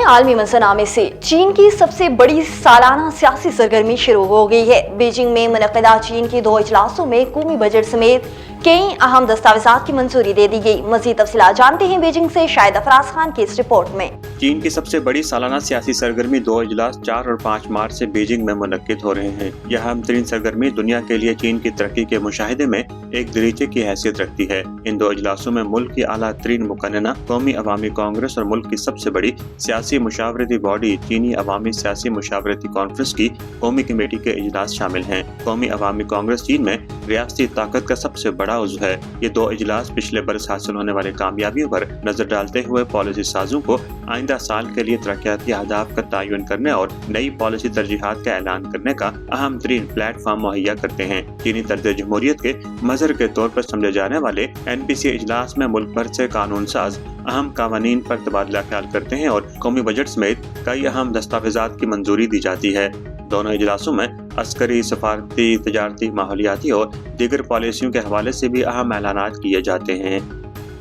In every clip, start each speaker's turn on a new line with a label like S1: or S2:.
S1: आलमी मंजरनामे से चीन की सबसे बड़ी सालाना सियासी सरगर्मी शुरू हो गई है। बीजिंग में मुनक़िदा चीन के 2 इजलासों में कौमी बजट समेत कई अहम दस्तावेजात की मंजूरी दे दी गई। मज़ीद तफसीलात जानते हैं बीजिंग से शाहिद अफराज खान की इस रिपोर्ट में।
S2: चीन की सबसे बड़ी सालाना सियासी सरगर्मी 2 इजलास 4 और 5 मार्च से बीजिंग में मुनक्किद हो रहे हैं। यह अहम तरीन सरगर्मी दुनिया के लिए चीन की तरक्की के मुशाहिदे में एक दरीचे की हैसियत रखती है। इन 2 इजलासों में मुल्क की आला तरीन मुकन्नना कौमी अवामी कांग्रेस और मुल्क की सबसे बड़ी सियासी मुशावरती बॉडी चीनी अवामी सियासी मुशावरती कॉन्फ्रेंस की कौमी कमेटी के इजलास शामिल हैं। कौमी अवामी कांग्रेस चीन में रियासती ताकत का सबसे बड़ा उज़्व है। ये 2 इजलास पिछले बरस हासिल होने वाले कामयाबियों पर नजर डालते हुए पॉलिसी साजों को आइंदा साल के लिए तरक्याती अहदाफ का तयन करने और नई पॉलिसी तरजीहात का ऐलान करने का अहम तरीन प्लेटफॉर्म मुहैया करते हैं। चीनी तर्ज जमहूरियत के मजहर के तौर पर समझे जाने वाले NPC इजलास में मुल्क भर से कानून साज अहम कानून पर तबादला ख्याल करते हैं और कौमी बजट समेत कई अहम दस्तावेजात की मंजूरी दी जाती है। दोनों इजलासों में अस्करी, सफारती, तजारती, माहौलियाती और दीगर पॉलिसियों के हवाले से भी अहम ऐलानात किए जाते हैं।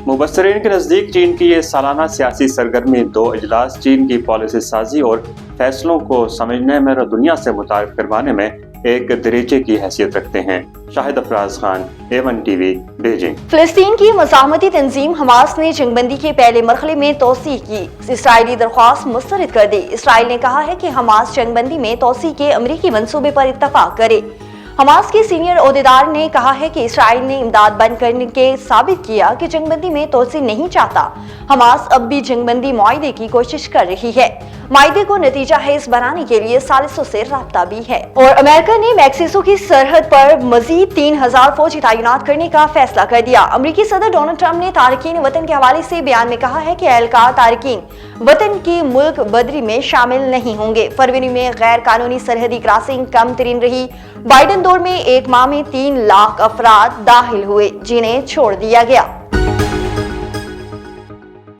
S2: मुबस्सरीन के नज़दीक चीन की ये सालाना सियासी सरगर्मी 2 इजलास चीन की पॉलिसी साजी और फैसलों को समझने में और दुनिया से मुतारिफ करवाने में एक दरीचे की हैसियत रखते हैं। Shahid Afraz Khan, A1 TV, Beijing.
S1: फिलिस्तीन की मज़ाहमती तंजीम हमास ने जंगबंदी के पहले मरहले में तोसी की इसराइली दरख्वास्त मुस्तरद कर दी। इसराइल ने कहा है कि हमास जंगबंदी में तोसी के अमरीकी मंसूबे पर इत्तफाक करे। हमास के सीनियर ओहदेदार ने कहा है कि इसराइल ने इमदाद बंद करने के साबित किया कि जंगबंदी में तोसी नहीं चाहता। हमास अब भी जंगबंदी मुआहदे की कोशिश कर रही है। मुआहदे को नतीजा हेज बनाने के लिए सालिसों से राब्ता भी है। और अमेरिका ने मैक्सिको की सरहद पर मजीद 3000 फौजी तैनात करने का फैसला कर दिया। अमरीकी सदर डोनाल्ड ट्रंप ने तारकीन वतन के हवाले से बयान में कहा है कि एहलकार तारकीन वतन की मुल्क बदरी में शामिल नहीं होंगे। फरवरी में गैर कानूनी सरहदी क्रॉसिंग कम तरीन रही। बाइडन दौर में 1 माह में 3 लाख अफराद दाखिल हुए जिन्हें छोड़ दिया गया।